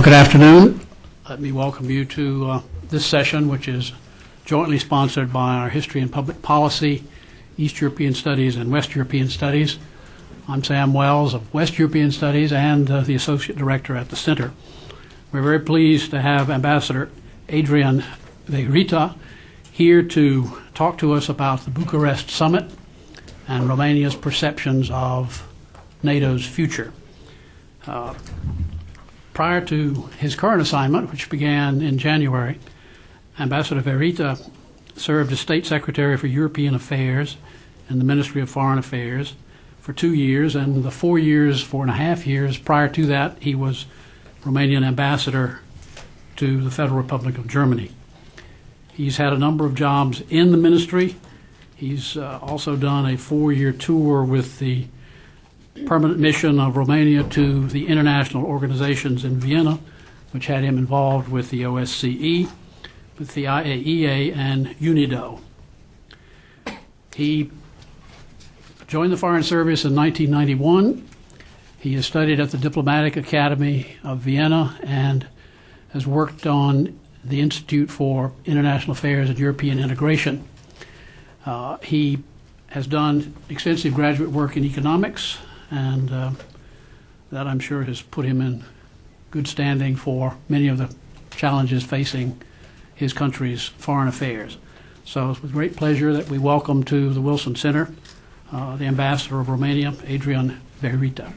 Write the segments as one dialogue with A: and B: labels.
A: Good afternoon. Let me welcome you to this session, which is jointly sponsored by our History and Public Policy, East European Studies, and West European Studies. I'm Sam Wells of West European Studies and the Associate Director at the Center. We're very pleased to have Ambassador Adrian Vierita here to talk to us about the Bucharest Summit and Romania's perceptions of NATO's future. Prior to his current assignment, which began in January, Ambassador Vierita served as State Secretary for European Affairs in the Ministry of Foreign Affairs for 2 years, and the 4.5 years prior to that, he was Romanian Ambassador to the Federal Republic of Germany. He's had a number of jobs in the ministry. He's also done a 4-year tour with the permanent mission of Romania to the international organizations in Vienna, which had him involved with the OSCE, with the IAEA, and UNIDO. He joined the Foreign Service in 1991. He has studied at the Diplomatic Academy of Vienna and has worked on the Institute for International Affairs and European Integration. He has done extensive graduate work in economics, and that I'm sure has put him in good standing for many of the challenges facing his country's foreign affairs. So it's with great pleasure that we welcome to the Wilson Center the Ambassador of Romania, Adrian Vierita.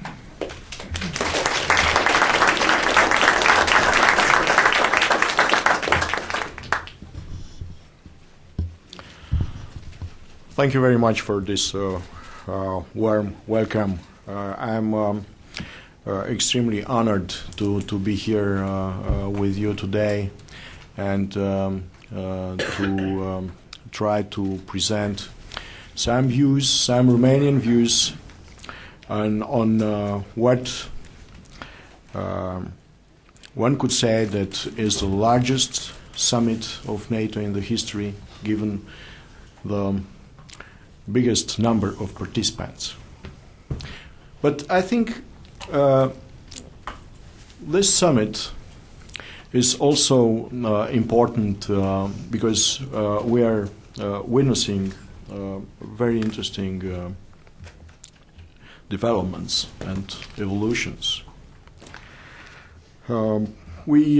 B: Thank you very much for this warm welcome. I'm extremely honored to be here with you today and to try to present some views, some Romanian views on what one could say that is the largest summit of NATO in the history, given the biggest number of participants. But I think this summit is also important because we are witnessing very interesting developments and evolutions. We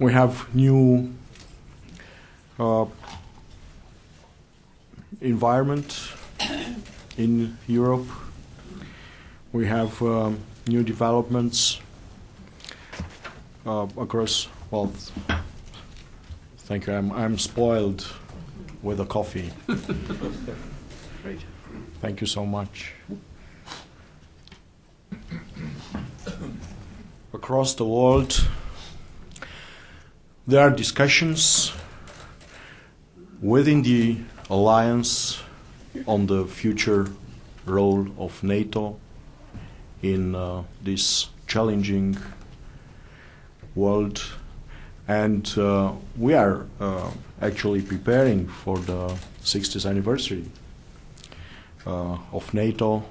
B: have new environment in Europe. We have new developments across. Well, thank you. I'm spoiled with the coffee.
A: Great.
B: Thank you so much. Across the world, there are discussions within the alliance on the future role of NATO in this challenging world, and we are actually preparing for the 60th anniversary of NATO,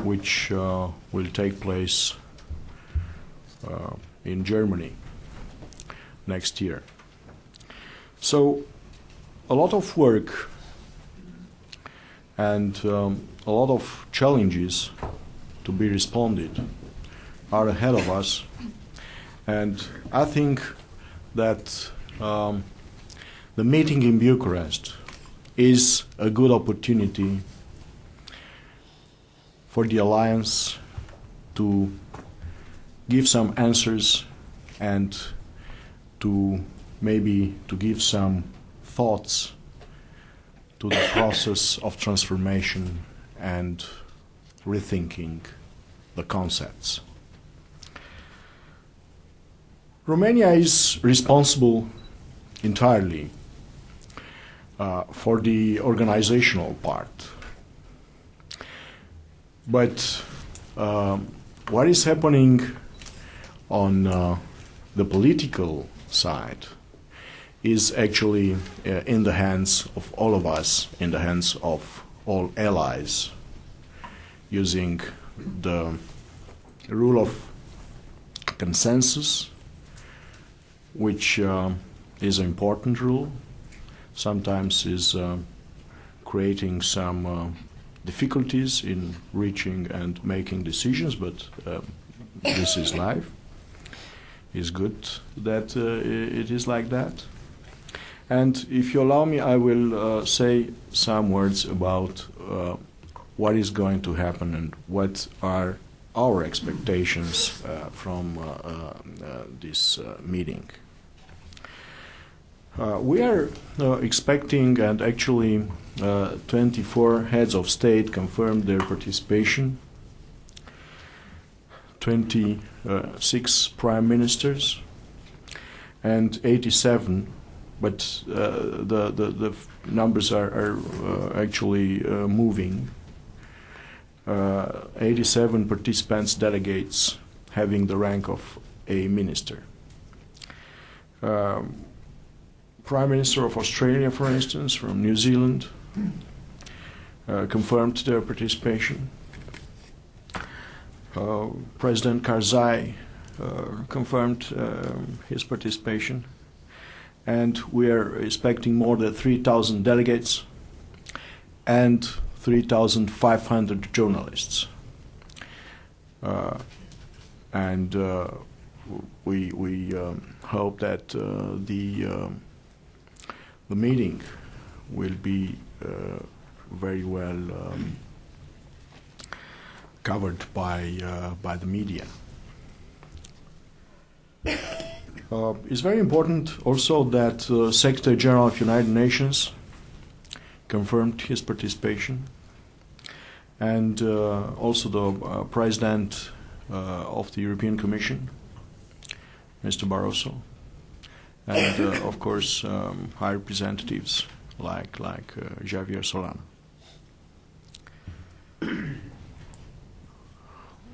B: which will take place in Germany next year. So a lot of work and a lot of challenges to be responded are ahead of us, and I think that the meeting in Bucharest is a good opportunity for the alliance to give some answers and to maybe to give some thoughts to the process of transformation and rethinking the concepts. Romania is responsible entirely for the organizational part. But what is happening on the political side is actually in the hands of all of us, in the hands of all allies, using the rule of consensus, which is an important rule. Sometimes is creating some difficulties in reaching and making decisions, but this is life. It's good that it is like that. And if you allow me, I will say some words about what is going to happen and what are our expectations from this meeting. We are expecting, and actually 24 heads of state confirmed their participation, 26 prime ministers, and 87, but the numbers are actually moving. 87 participants, delegates, having the rank of a minister. Prime Minister of Australia, for instance, from New Zealand, confirmed their participation. President Karzai confirmed his participation. And we are expecting more than 3,000 delegates and 3,500 journalists. We hope that the meeting will be very well covered by the media. It's very important also that Secretary General of United Nations confirmed his participation, and also the President of the European Commission, Mr. Barroso, and of course high representatives like Javier Solana.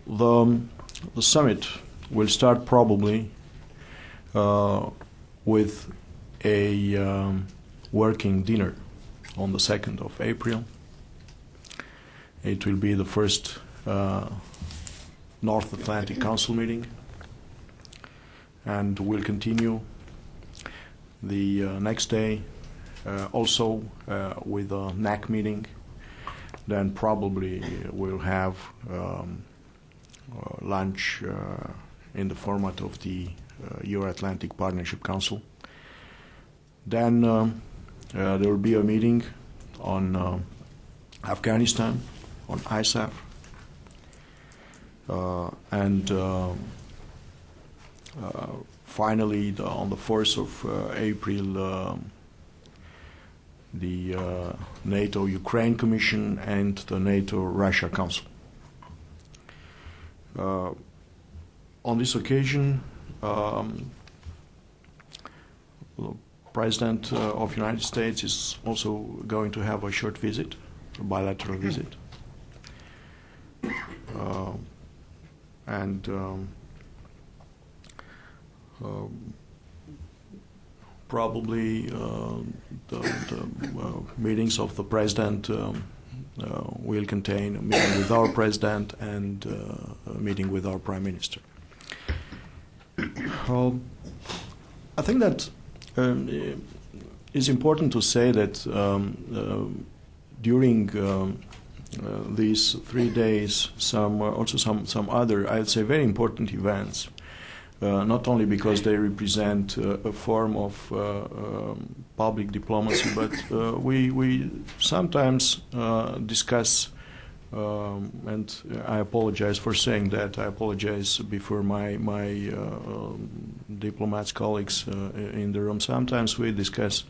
B: The summit will start probably with a working dinner on the 2nd of April. It will be the first North Atlantic Council meeting, and will continue the next day also with a NAC meeting. Then probably we'll have lunch in the format of the Euro-Atlantic Partnership Council. Then there will be a meeting on Afghanistan, on ISAF, and finally on the 4th of April the NATO Ukraine Commission and the NATO Russia Council. On this occasion, the President of the United States is also going to have a short visit, a bilateral visit. Probably the meetings of the President will contain a meeting with our President and a meeting with our Prime Minister. I think that it's important to say that during these 3 days, some other, I'd say, very important events. Not only because they represent a form of public diplomacy, but we sometimes discuss, and I apologize for saying that. I apologize before my diplomats colleagues in the room. Sometimes we discuss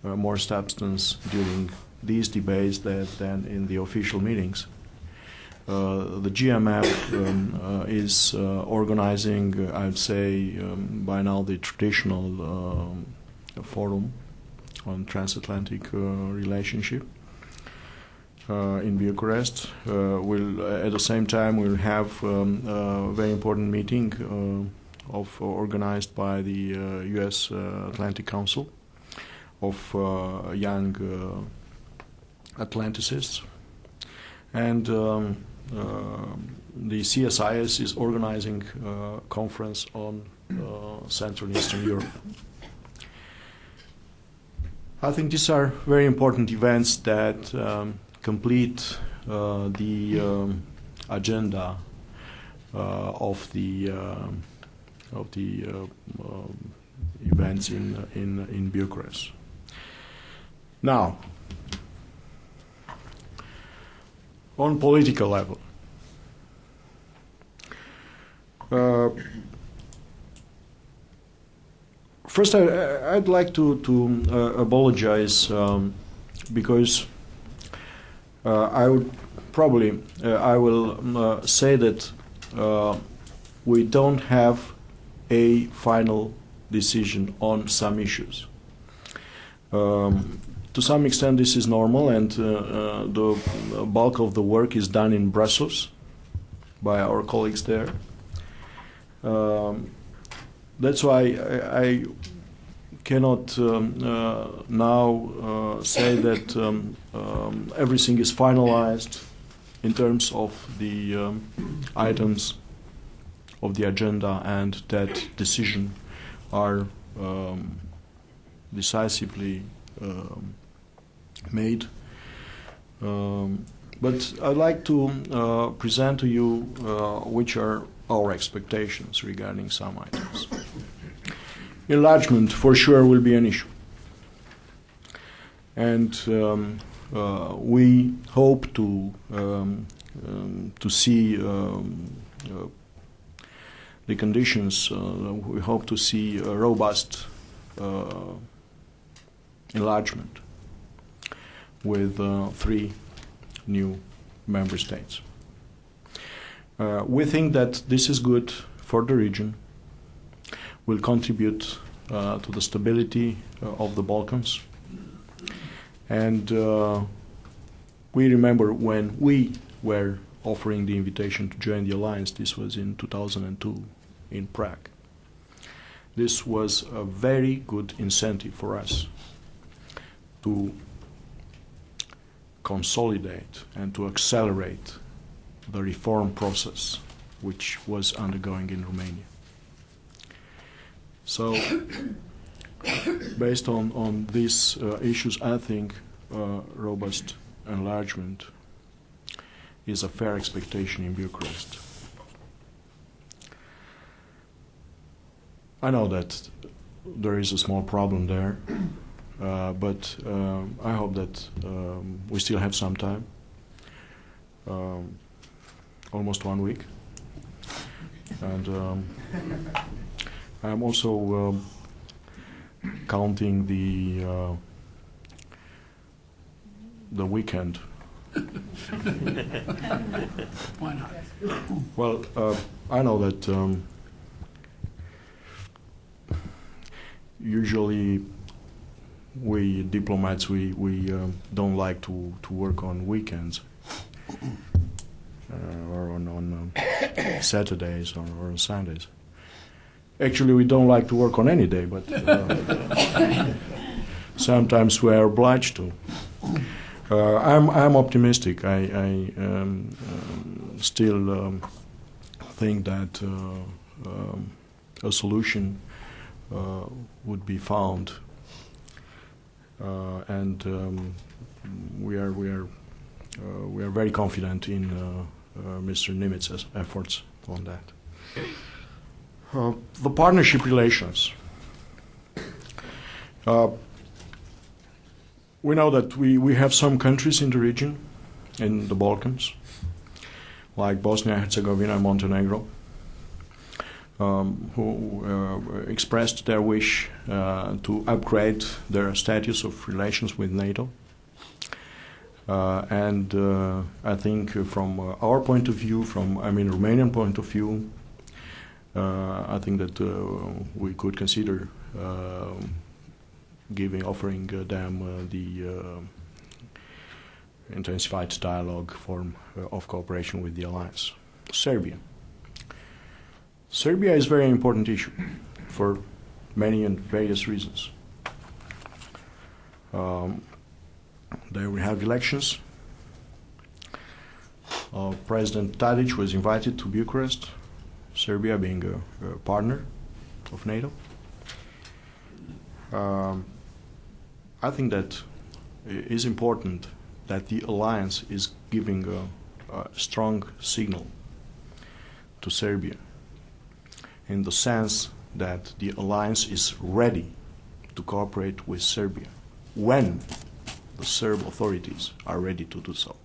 B: more substance during these debates than in the official meetings. The GMF is organizing, I'd say, by now the traditional forum on transatlantic relationship in Bucharest. At the same time, we'll have a very important meeting organized by the U.S. Atlantic Council of young Atlanticists. and the CSIS is organizing a conference on Central and Eastern Europe. I think these are very important events that complete the agenda of the events in Bucharest. Now, on political level, first I'd like to apologize because I would probably I will say that we don't have a final decision on some issues. To some extent this is normal, and the bulk of the work is done in Brussels by our colleagues there. That's why I cannot now say that everything is finalized in terms of the items of the agenda and that decision are decisively made. But I'd like to present to you which are our expectations regarding some items. Enlargement for sure will be an issue, and we hope to see the conditions. We hope to see a robust enlargement with 3 new member states. We think that this is good for the region, will contribute to the stability of the Balkans. And we remember when we were offering the invitation to join the alliance, this was in 2002 in Prague. This was a very good incentive for us to consolidate and to accelerate the reform process which was undergoing in Romania. So, based on these issues, I think robust enlargement is a fair expectation in Bucharest. I know that there is a small problem there, but I hope that we still have some time, almost 1 week. And I'm also counting the weekend.
A: Why not?
B: Well, I know that usually we diplomats we don't like to work on weekends or on Saturdays or on Sundays. Actually, we don't like to work on any day, but sometimes we are obliged to. I'm optimistic. I still think that a solution would be found, and we are very confident in Mr. Nimitz's efforts on that. The partnership relations. We know that we have some countries in the region, in the Balkans, like Bosnia, Herzegovina, and Montenegro, who expressed their wish to upgrade their status of relations with NATO. And I think from our point of view, from Romanian point of view, I think that we could consider offering them the intensified dialogue form of cooperation with the alliance. Serbia. Serbia is a very important issue for many and various reasons. There we have elections. President Tadic was invited to Bucharest, Serbia being a partner of NATO. I think that it is important that the alliance is giving a strong signal to Serbia in the sense that the alliance is ready to cooperate with Serbia when the Serb authorities are ready to do so.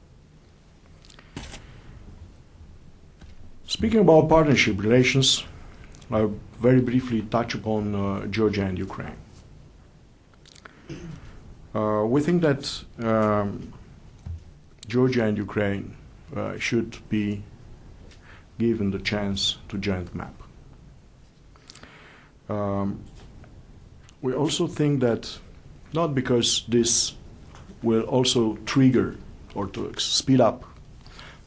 B: Speaking about partnership relations, I'll very briefly touch upon Georgia and Ukraine. We think that Georgia and Ukraine should be given the chance to join the map. We also think that not because this will also trigger or to speed up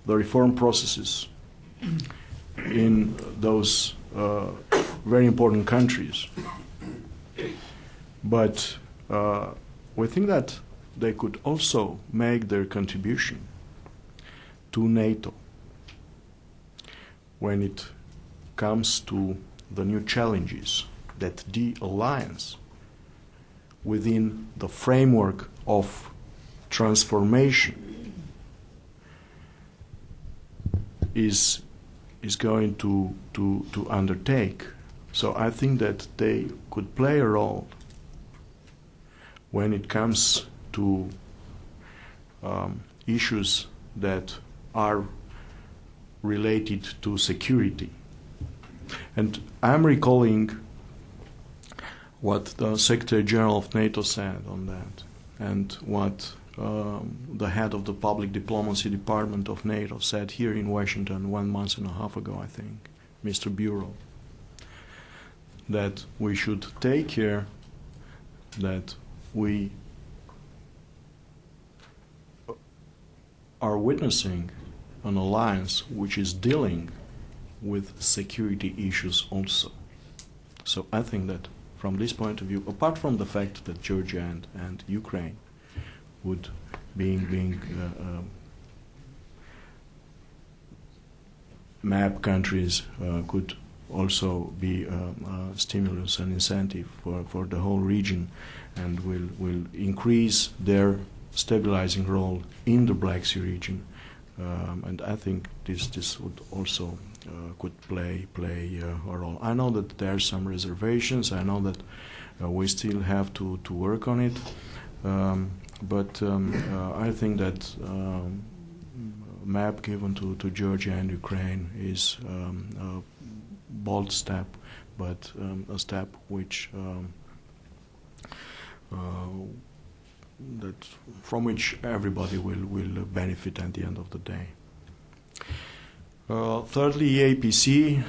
B: the reform processes in those very important countries, but we think that they could also make their contribution to NATO when it comes to the new challenges that the alliance within the framework of transformation is going to undertake. So I think that they could play a role when it comes to issues that are related to security. And I'm recalling what the Secretary General of NATO said on that, and what the head of the Public Diplomacy Department of NATO said here in Washington 1.5 months ago, I think, Mr. Bureau, that we should take care that we are witnessing an alliance which is dealing with security issues also. So I think that from this point of view, apart from the fact that Georgia and Ukraine would being map countries could also be a stimulus and incentive for the whole region, and will increase their stabilizing role in the Black Sea region. And I think this would also could play a role. I know that there are some reservations. I know that we still have to work on it. But I think that map given to Georgia and Ukraine is a bold step, but a step which that from which everybody will benefit at the end of the day. Thirdly, APC.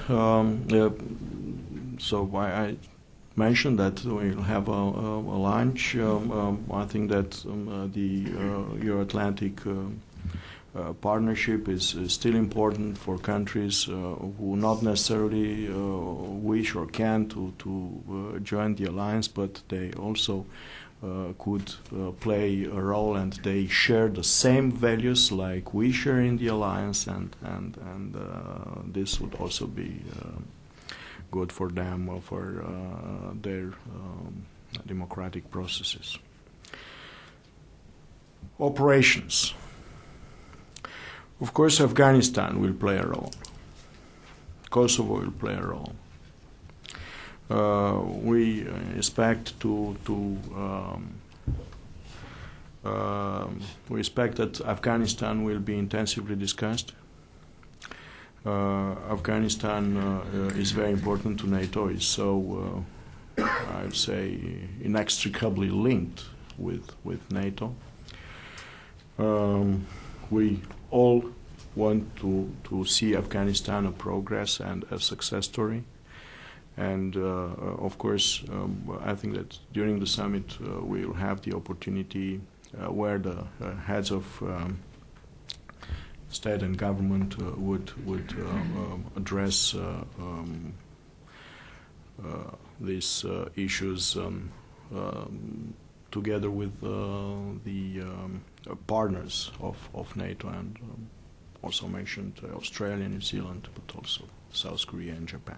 B: So I mentioned that we'll have a lunch. I think that the Euro-Atlantic partnership is still important for countries who not necessarily wish or can to join the alliance, but they also could play a role, and they share the same values like we share in the alliance, and this would also be good for them, for their democratic processes. Operations. Of course, Afghanistan will play a role. Kosovo will play a role. We expect we expect that Afghanistan will be intensively discussed. Afghanistan is very important to NATO. It's so I would say inextricably linked with NATO. We all want to see Afghanistan a progress and a success story. And of course, I think that during the summit we will have the opportunity where the heads of state and government would address these issues together with the partners of NATO, and also mentioned Australia, New Zealand, but also South Korea and Japan.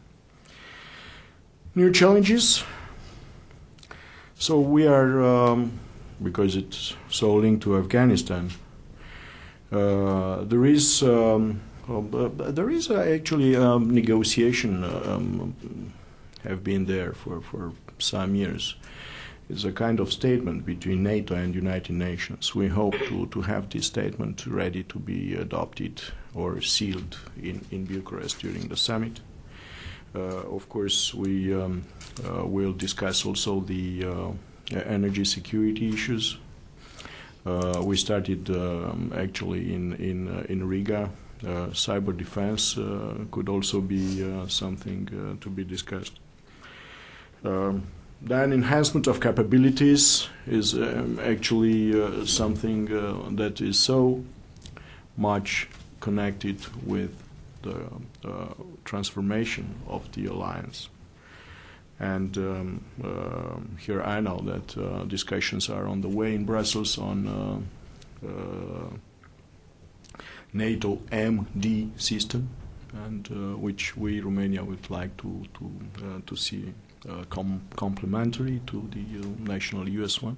B: New challenges. So we are, because it's so linked to Afghanistan, there is actually negotiation have been there for some years. It's a kind of statement between NATO and United Nations. We hope to have this statement ready to be adopted or sealed in Bucharest during the summit. Of course, we will discuss also the energy security issues. We started actually in Riga. Cyber defense could also be something to be discussed. Then enhancement of capabilities is actually something that is so much connected with the transformation of the alliance. And here I know that discussions are on the way in Brussels on NATO MD system, and which we, Romania, would like to see complementary to the national US one.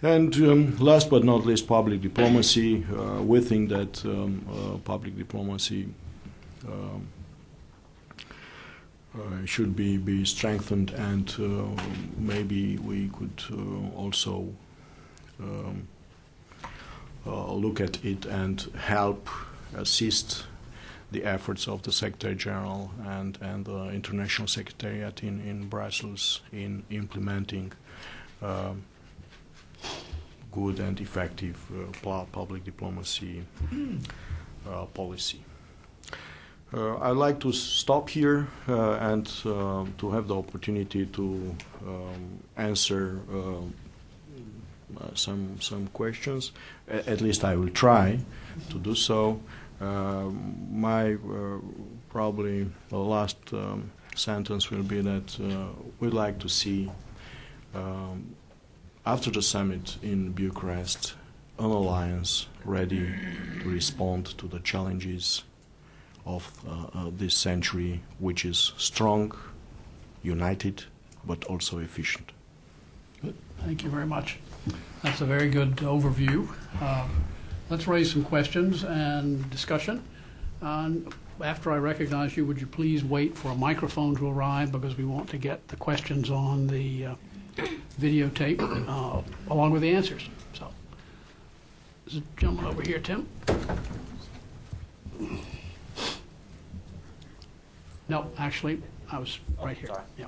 B: And last but not least, public diplomacy. We think that public diplomacy should be strengthened, and maybe we could also look at it and help assist the efforts of the Secretary General and the International Secretariat in Brussels in implementing good and effective public diplomacy policy. I'd like to stop here and to have the opportunity to answer some questions. At least I will try to do so. My probably the last sentence will be that we'd like to see after the summit in Bucharest an alliance ready to respond to the challenges of this century, which is strong, united, but also efficient.
A: Good. Thank you very much. That's a very good overview. Let's raise some questions and discussion. After I recognize you, would you please wait for a microphone to arrive, because we want to get the questions on the videotape along with the answers. So, there's a gentleman over here, Tim. No, actually, I was right here. Yeah.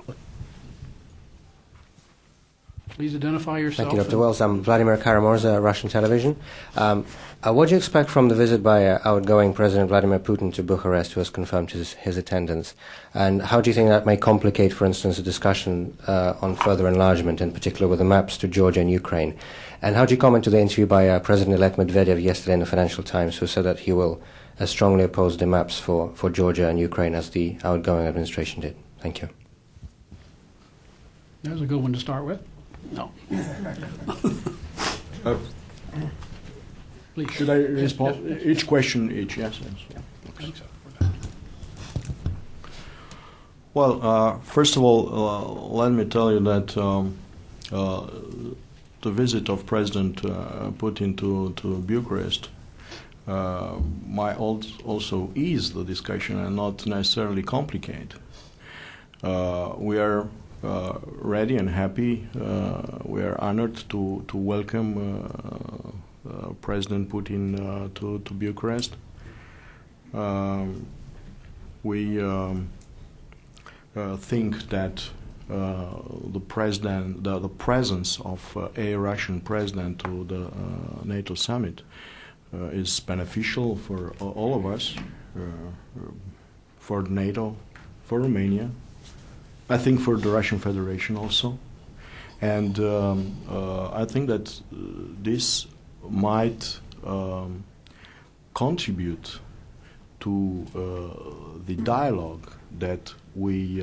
A: Please identify yourself.
C: Thank you, Dr. Wells. I'm Vladimir Karamorza, Russian television. What do you expect from the visit by outgoing President Vladimir Putin to Bucharest, who has confirmed his attendance? And how do you think that may complicate, for instance, a discussion on further enlargement, in particular with the maps to Georgia and Ukraine? And how do you comment to the interview by President-elect Medvedev yesterday in the Financial Times, who said that he will strongly oppose the maps for Georgia and Ukraine as the outgoing administration did? Thank you.
A: That was a good one to start with. No. Please.
B: Should I respond?
A: Yes.
B: Each question, each, yes?
A: Yeah, I think so.
B: Well, first of all, let me tell you that the visit of President Putin to Bucharest might also ease the discussion and not necessarily complicate. We are ready and happy. We are honored to welcome President Putin to Bucharest. We think that the presence of a Russian president to the NATO Summit is beneficial for all of us, for NATO, for Romania, I think for the Russian Federation also. And I think that this might contribute to the dialogue that we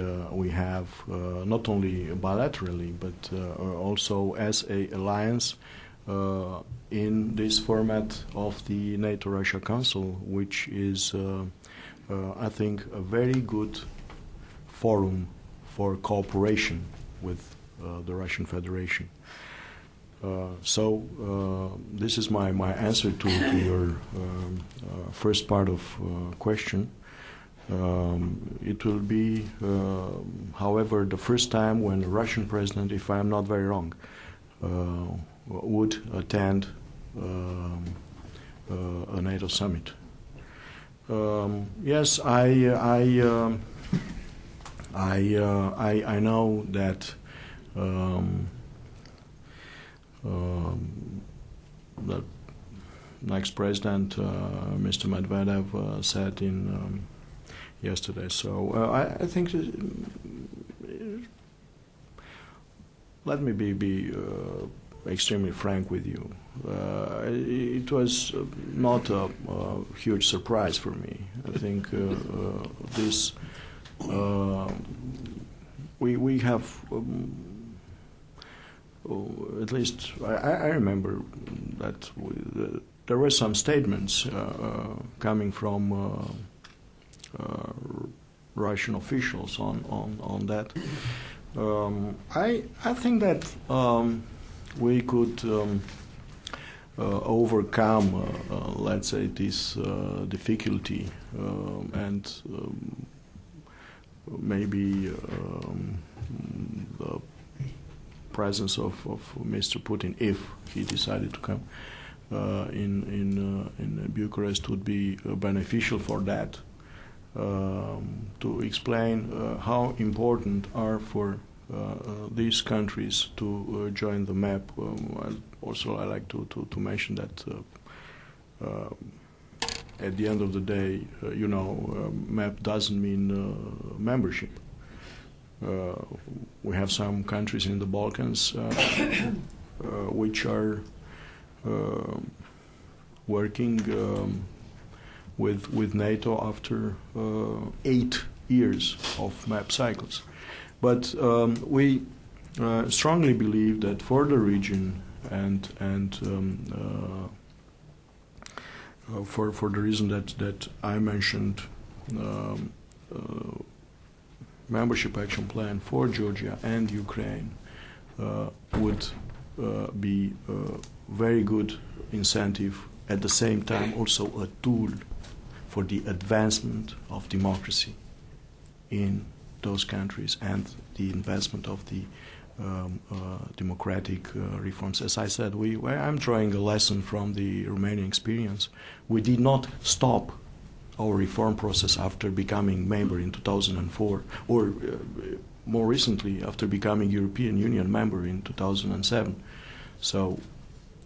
B: have not only bilaterally but also as an alliance in this format of the NATO-Russia Council, which is, I think, a very good forum for cooperation with the Russian Federation. So this is my answer to your first part of question. It will be, however, the first time when the Russian president, if I am not very wrong, would attend a NATO summit. Yes, I know that the next president, Mr. Medvedev, said in yesterday. So I think. Let me be extremely frank with you. It was not a huge surprise for me. I think this we have at least I remember that there were some statements coming from Russian officials on that. I think that we could overcome, let's say, this difficulty and maybe the presence of Mr. Putin, if he decided to come in Bucharest, would be beneficial for that. To explain how important are for these countries to join the MAP. Also, I like to mention that at the end of the day, MAP doesn't mean membership. We have some countries in the Balkans which are working with NATO after 8 years of MAP cycles. But we strongly believe that for the region and for the reason that I mentioned, membership action plan for Georgia and Ukraine would be a very good incentive, at the same time also a tool for the advancement of democracy in those countries and the investment of the democratic reforms. As I said, I'm drawing a lesson from the Romanian experience. We did not stop our reform process after becoming member in 2004, or more recently after becoming European Union member in 2007. So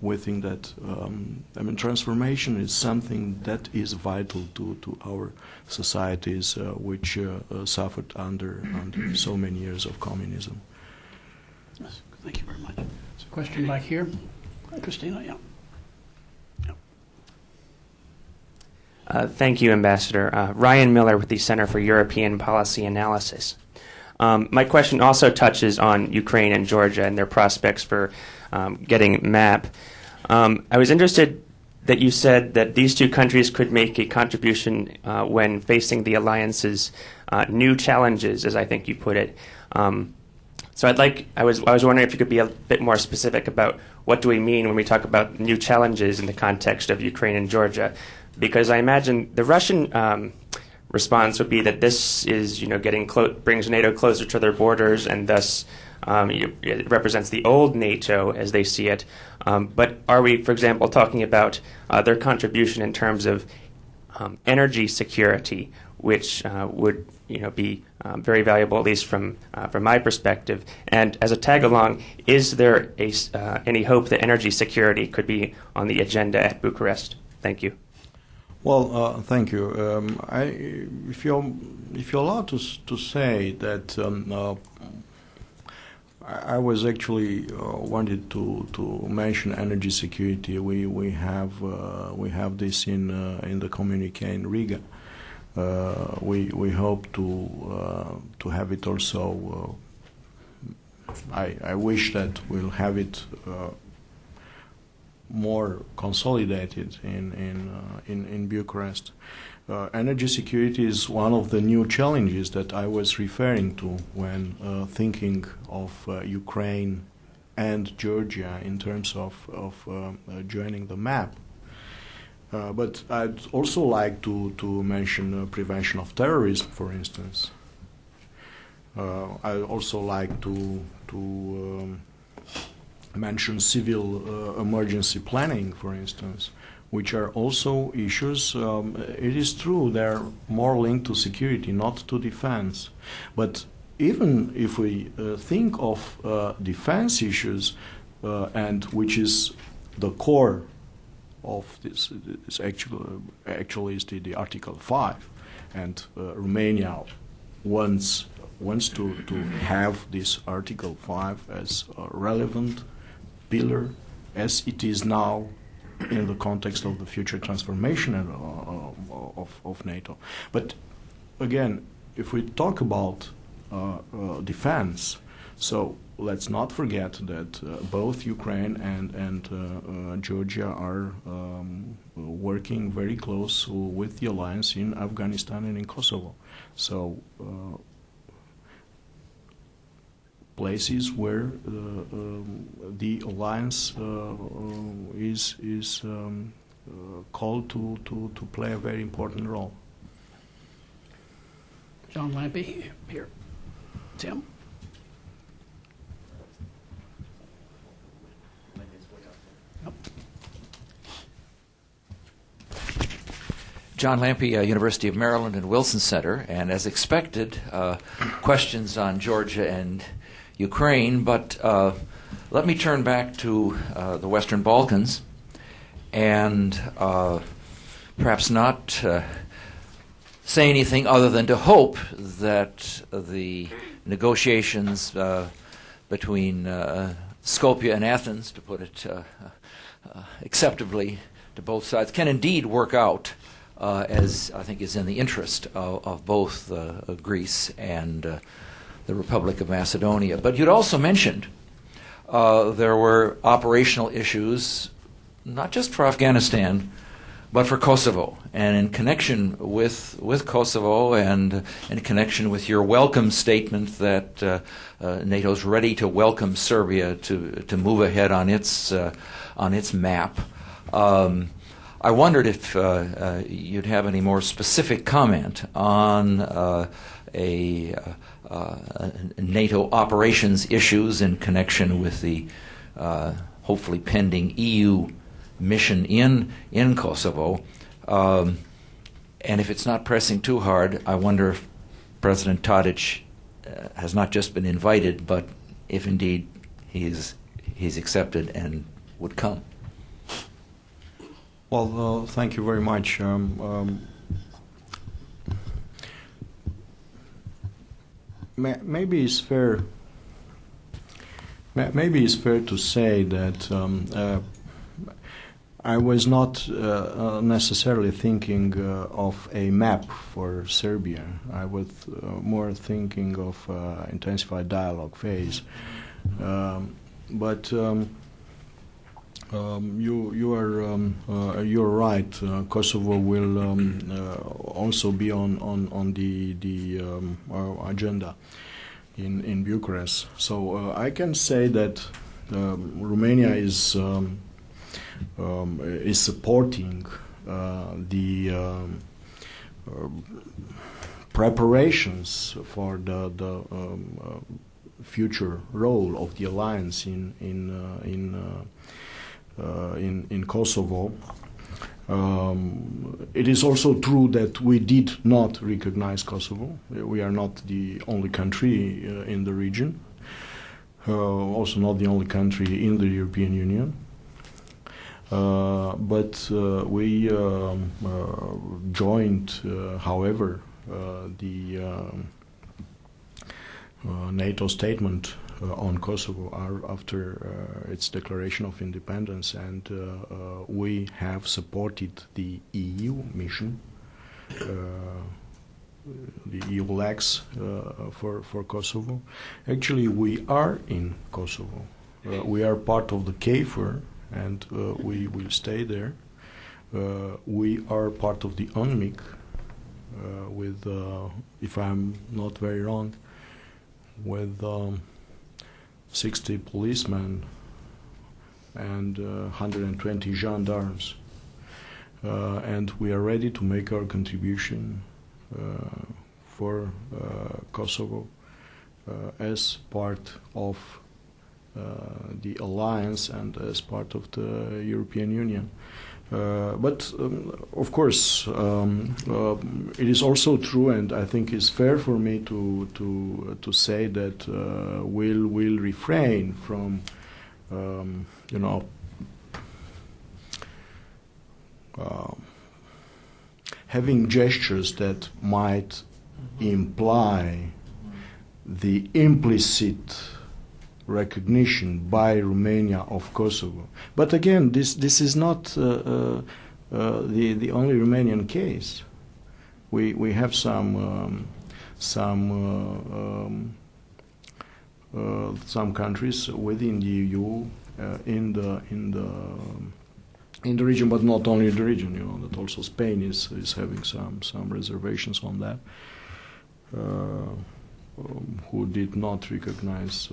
B: we think that transformation is something that is vital to our societies, which suffered under so many years of communism.
A: Yes, thank you very much. There's a question back here. Christina, yeah.
D: Thank you, Ambassador. Ryan Miller with the Center for European Policy Analysis. My question also touches on Ukraine and Georgia and their prospects for getting MAP. I was interested that you said that these two countries could make a contribution when facing the alliance's new challenges, as I think you put it. So I was wondering if you could be a bit more specific about what do we mean when we talk about new challenges in the context of Ukraine and Georgia, because I imagine the Russian response would be that this is, brings NATO closer to their borders, and thus it represents the old NATO as they see it. But are we, for example, talking about their contribution in terms of energy security, which would be very valuable, at least from my perspective? And as a tag-along, is there any hope that energy security could be on the agenda at Bucharest? Thank you.
B: Well, thank you. If you're allowed to say that, I was actually wanted to mention energy security. We have this in the communique in Riga. We hope to have it also. I wish that we'll have it more consolidated in Bucharest. Energy security is one of the new challenges that I was referring to when thinking of Ukraine and Georgia in terms of joining the map. But I'd also like to mention prevention of terrorism, for instance. I also like to mention civil emergency planning, for instance, which are also issues. It is true they're more linked to security, not to defense. But even if we think of defense issues, and which is the core of this actually is the Article 5, and Romania wants to have this Article 5 as a relevant pillar as it is now in the context of the future transformation of NATO. But again, if we talk about defense, so let's not forget that both Ukraine and Georgia are working very close with the alliance in Afghanistan and in Kosovo. So places where the alliance is called to play a very important role.
A: John Lampe, here. Tim?
E: John Lampe, University of Maryland and Wilson Center, and as expected, questions on Georgia and Ukraine, but let me turn back to the Western Balkans and perhaps not say anything other than to hope that the negotiations between Skopje and Athens, to put it acceptably to both sides, can indeed work out as I think is in the interest of both Greece and the Republic of Macedonia. But you'd also mentioned there were operational issues, not just for Afghanistan, but for Kosovo. And in connection with Kosovo and in connection with your welcome statement that NATO's ready to welcome Serbia to move ahead on its map, I wondered if you'd have any more specific comment on NATO operations issues in connection with the hopefully pending EU mission in Kosovo. And if it's not pressing too hard, I wonder if President Tadic has not just been invited, but if indeed he's accepted and would come.
B: Well, thank you very much. Maybe it's fair. Maybe it's fair to say that I was not necessarily thinking of a map for Serbia. I was more thinking of intensified dialogue phase. But you're right. Kosovo will also be on the agenda in Bucharest. So I can say that Romania is supporting the preparations for the future role of the alliance in Kosovo. It is also true that we did not recognize Kosovo. We are not the only country in the region, also not the only country in the European Union. But we joined, however, the NATO statement on Kosovo after its declaration of independence, and we have supported the EU mission, the EU legs for Kosovo. Actually, we are in Kosovo. We are part of the KFOR, and we will stay there. We are part of the UNMIC with, if I'm not very wrong, with 60 policemen and 120 gendarmes. And we are ready to make our contribution for Kosovo as part of the alliance and as part of the European Union. But of course, it is also true, and I think it's fair for me to say that we'll refrain from, having gestures that might imply the implicit recognition by Romania of Kosovo. But again, this is not the only Romanian case. We have some countries within the EU in the region, but not only in the region. That also Spain is having some reservations on that. Who did not recognize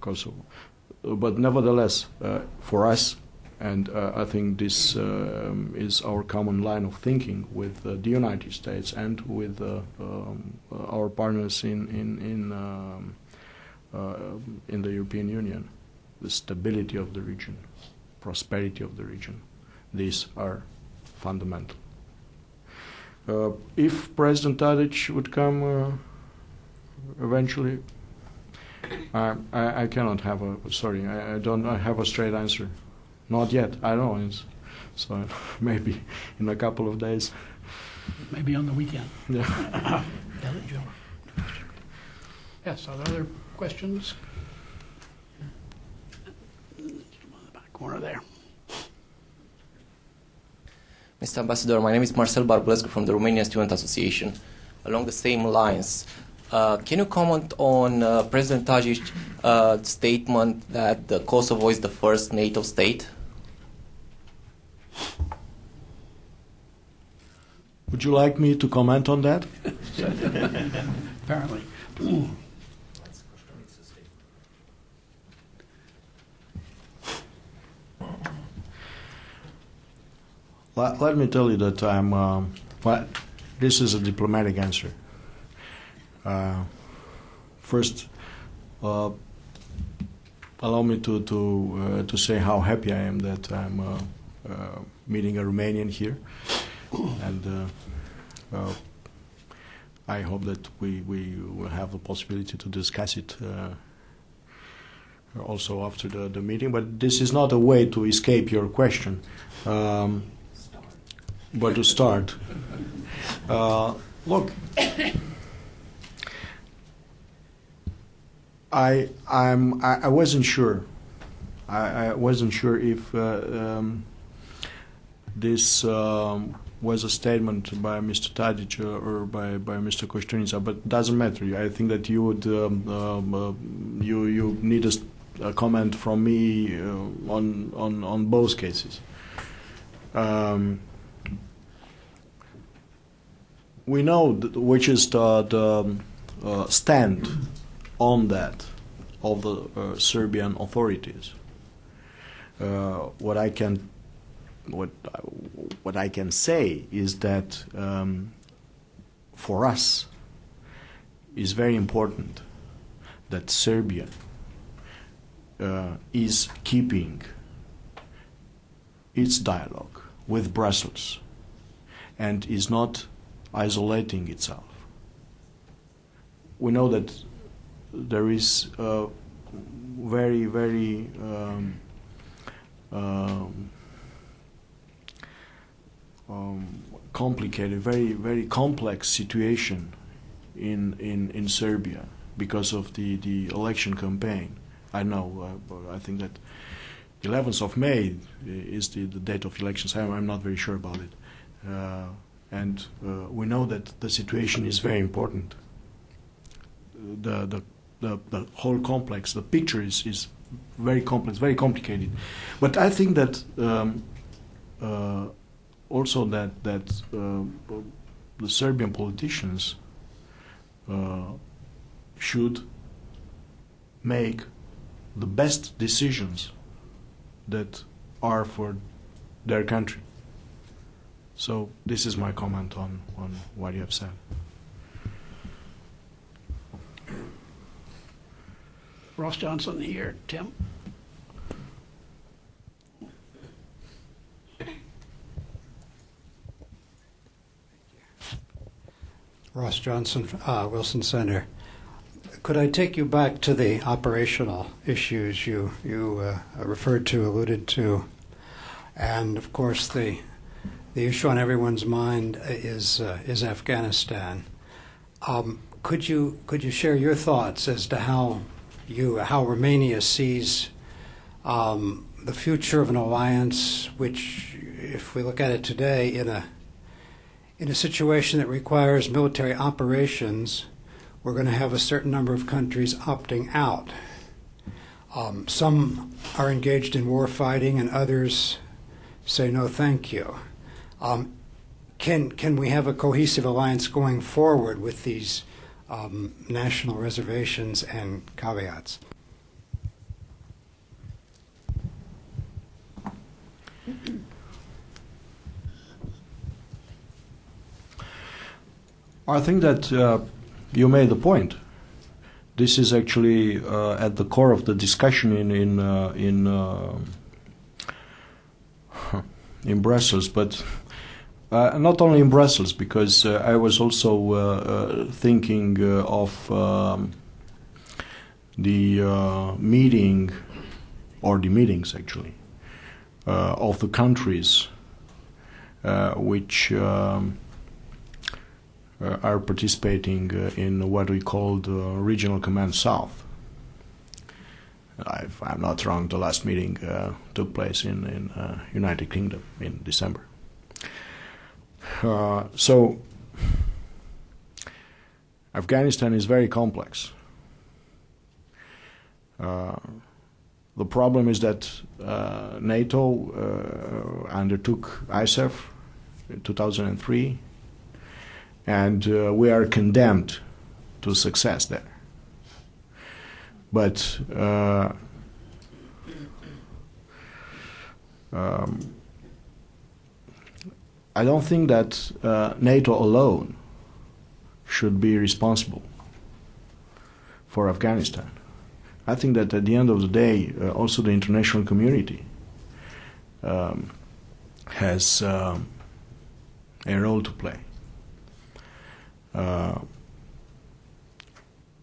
B: Kosovo. But nevertheless, for us, and I think this is our common line of thinking with the United States and with our partners in the European Union, the stability of the region, prosperity of the region, these are fundamental. If President Tadic would come eventually, I cannot have I don't have a straight answer. Not yet. I don't know. So maybe in a couple of days.
A: Maybe on the weekend.
B: Yeah.
A: Yes, are there other questions? In the back corner there.
F: Mr. Ambassador, my name is Marcel Barbulescu from the Romanian Student Association. Along the same lines, can you comment on President Tadic's statement that Kosovo is the first NATO state?
B: Would you like me to comment on that?
A: Apparently.
B: Let me tell you that I'm. Well, this is a diplomatic answer. First, allow me to say how happy I am that I'm meeting a Romanian here, and I hope that we will have the possibility to discuss it also after the meeting. But this is not a way to escape your question, but to start. Look. I wasn't sure. I wasn't sure if this was a statement by Mr. Tadic or by Mr. Kostunica, but it doesn't matter. I think that you would you need a comment from me on both cases. We know which is the stand on that of the Serbian authorities. What I can say is that for us is very important that Serbia is keeping its dialogue with Brussels and is not isolating itself. We know that there is a very, very complicated, very, very complex situation in Serbia because of the election campaign. I know. I think that 11th of May is the date of elections. I'm not very sure about it. And we know that the situation is very important. The the whole complex. The picture is very complex, very complicated. But I think that also that the Serbian politicians should make the best decisions that are for their country. So this is my comment on what you have said.
A: Ross Johnson here. Tim?
G: Ross Johnson, Wilson Center. Could I take you back to the operational issues you referred to, alluded to, and of course the issue on everyone's mind is Afghanistan. Could you share your thoughts as to how Romania sees the future of an alliance, which, if we look at it today, in a situation that requires military operations, we're going to have a certain number of countries opting out. Some are engaged in war fighting, and others say no, thank you. Can we have a cohesive alliance going forward with these national reservations and caveats?
B: I think that you made the point. This is actually at the core of the discussion in Brussels, but not only in Brussels, because I was also thinking of the meeting, or the meetings actually, of the countries which are participating in what we call the Regional Command South. If I'm not wrong, the last meeting took place in United Kingdom in December. So Afghanistan is very complex. The problem is that NATO undertook ISAF in 2003, and we are condemned to success there. But I don't think that NATO alone should be responsible for Afghanistan. I think that at the end of the day, also the international community has a role to play.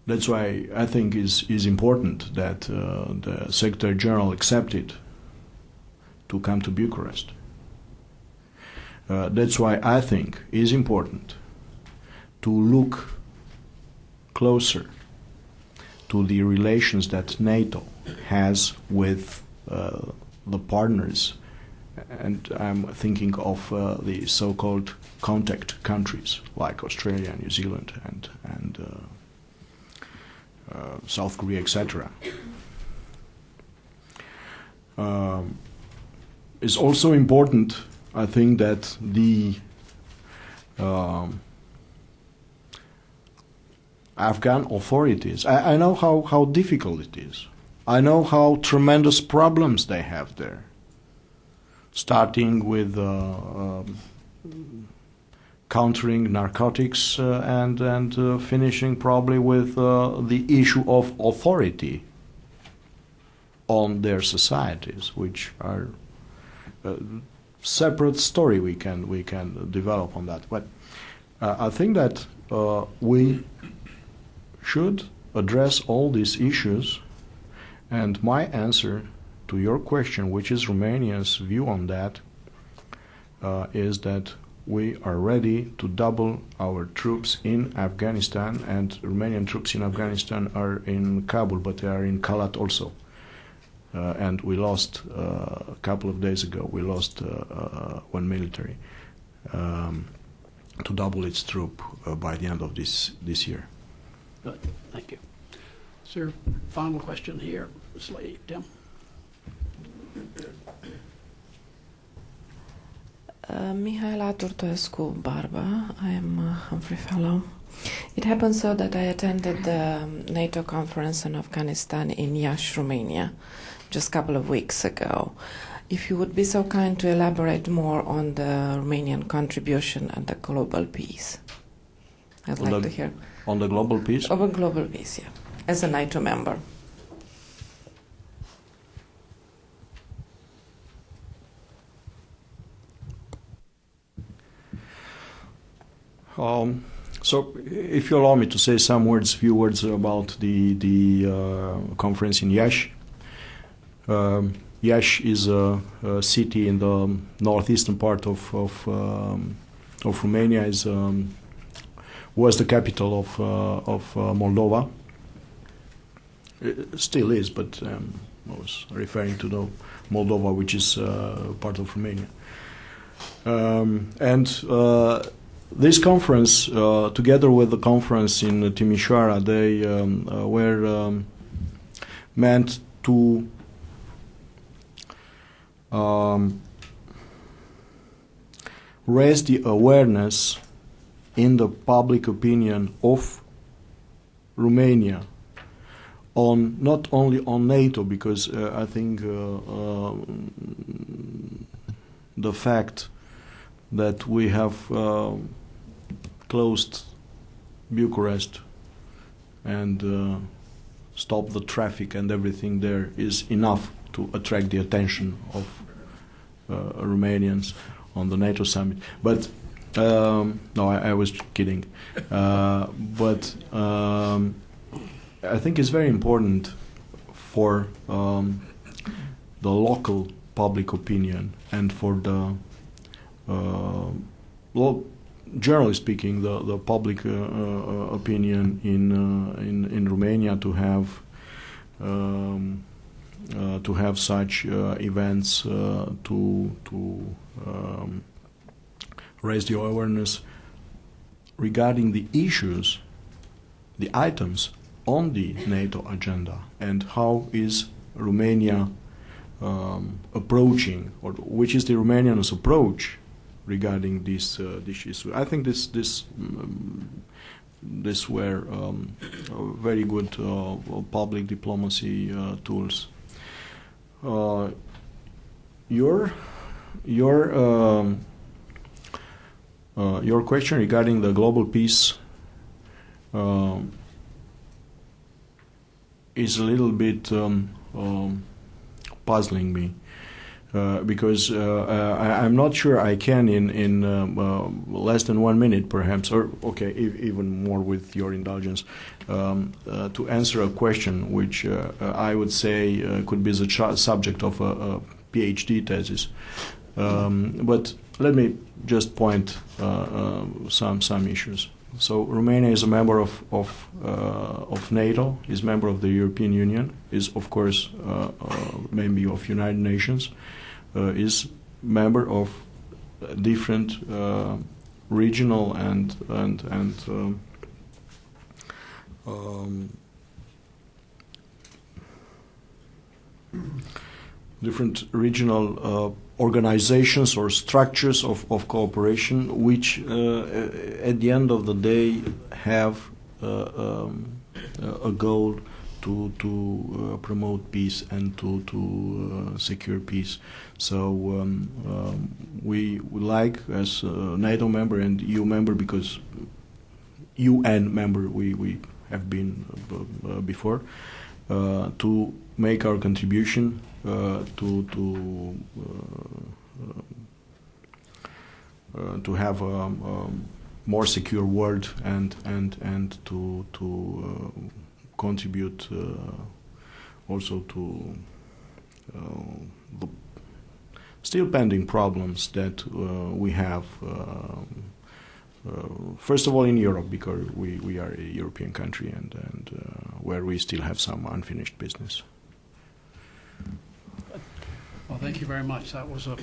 B: That's why I think is important that the Secretary General accepted to come to Bucharest. That's why I think is important to look closer to the relations that NATO has with the partners, and I'm thinking of the so-called contact countries like Australia, New Zealand, and South Korea, etc. It's also important, I think, that the Afghan authorities, I know how difficult it is. I know how tremendous problems they have there, starting with countering narcotics and finishing probably with the issue of authority on their societies, which are a separate story we can develop on that. But I think that we should address all these issues, and my answer to your question, which is Romania's view on that, is that we are ready to double our troops in Afghanistan, and Romanian troops in Afghanistan are in Kabul, but they are in Kalat also. And we lost a couple of days ago. We lost one military to double its troop by the end of this year.
A: Good, thank you. Is there a final question here, Ms. Lady? Tim?
H: Mihaela Turtoescu Barba. I am a Humphrey Fellow. It happened so that I attended the NATO conference in Afghanistan in Iași, Romania, just a couple of weeks ago. If you would be so kind to elaborate more on the Romanian contribution and the global peace. I'd like to hear.
B: On the global peace?
H: Over global peace, yeah, as a NATO member.
B: So, if you allow me to say few words about the conference in Iași. Iași is a city in the northeastern part of Romania. Was the capital of Moldova. It still is, but I was referring to the Moldova, which is part of Romania. This conference, together with the conference in Timișoara, they were meant to raise the awareness in the public opinion of Romania on not only on NATO, because I think the fact that we have closed Bucharest and stopped the traffic and everything there is enough to attract the attention of Romanians on the NATO summit. But no, I was kidding. But I think it's very important for the local public opinion and for the generally speaking, the public opinion in Romania to have such events to raise the awareness regarding the issues, the items on the NATO agenda, and how is Romania approaching, or which is the Romanians' approach regarding this issue. I think this were very good public diplomacy tools. Your question regarding the global peace is a little bit puzzling me. Because I'm not sure I can in less than 1 minute, perhaps, or okay, even more with your indulgence, to answer a question which I would say could be the subject of a PhD thesis. But let me just point some issues. So Romania is a member of NATO, is member of the European Union, is of course member of United Nations. Is member of different regional and different regional organizations or structures of cooperation, which at the end of the day have a goal to promote peace and to secure peace. So we would like, as a NATO member and EU member, because UN member we have been before, to make our contribution to have a more secure world and to contribute also to the still pending problems that we have. First of all, in Europe, because we are a European country and where we still have some unfinished business.
A: Well, thank you very much. That was a.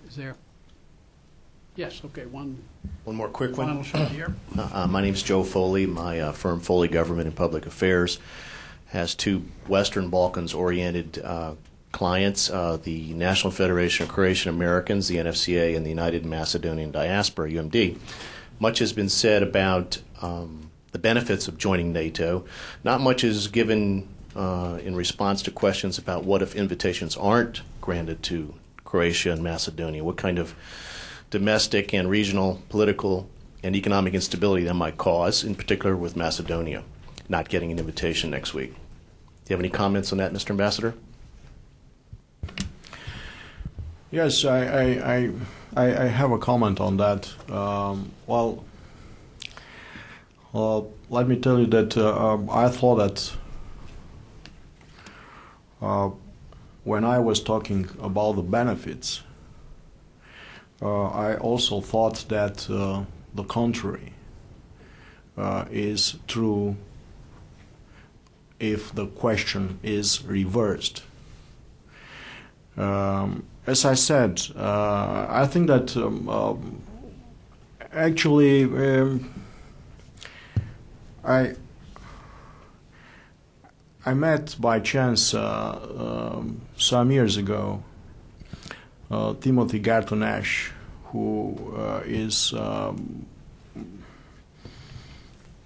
A: Is there? Yes, okay, one
I: more quick one.
A: final shot here.
I: My name's Joe Foley. My firm, Foley Government and Public Affairs, has two Western Balkans-oriented clients, the National Federation of Croatian Americans, the NFCA, and the United Macedonian Diaspora, UMD. Much has been said about the benefits of joining NATO. Not much is given in response to questions about what if invitations aren't granted to Croatia and Macedonia, what kind of domestic and regional political and economic instability that might cause, in particular with Macedonia not getting an invitation next week. Do you have any comments on that, Mr. Ambassador?
B: Yes, I have a comment on that. Let me tell you that I thought that when I was talking about the benefits, I also thought that the contrary is true if the question is reversed. As I said, I think that actually I met by chance some years ago Timothy Garton-Ash, who is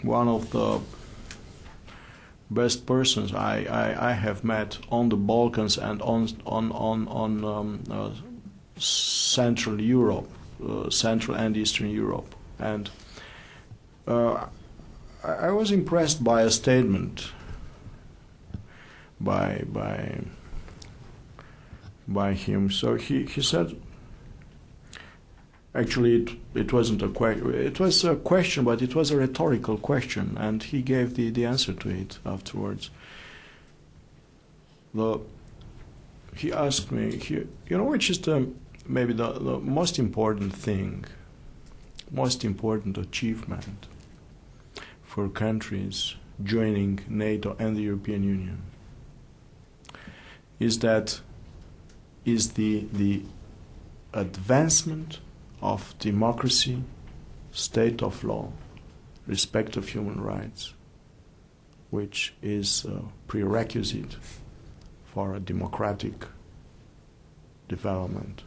B: one of the best persons I have met on the Balkans and on Central Europe, Central and Eastern Europe, and I was impressed by a statement by him. So he said, actually it wasn't a question, it was a question, but it was a rhetorical question, and he gave the answer to it afterwards. He asked me, which is maybe the most important thing, most important achievement for countries joining NATO and the European Union, is the advancement of democracy, state of law, respect of human rights, which is a prerequisite for a democratic development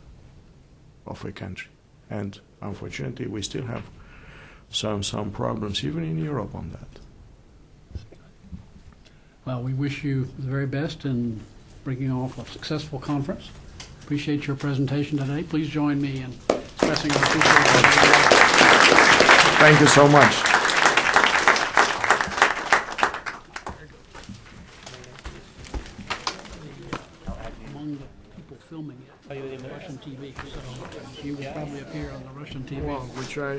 B: of a country. And unfortunately, we still have some problems, even in Europe, on that.
A: Well, we wish you the very best in bringing off a successful conference. Appreciate your presentation today. Please join me in expressing our appreciation.
B: Thank you so much.
A: Among the people filming it, Russian TV, so you will probably appear on the Russian TV.
B: We try.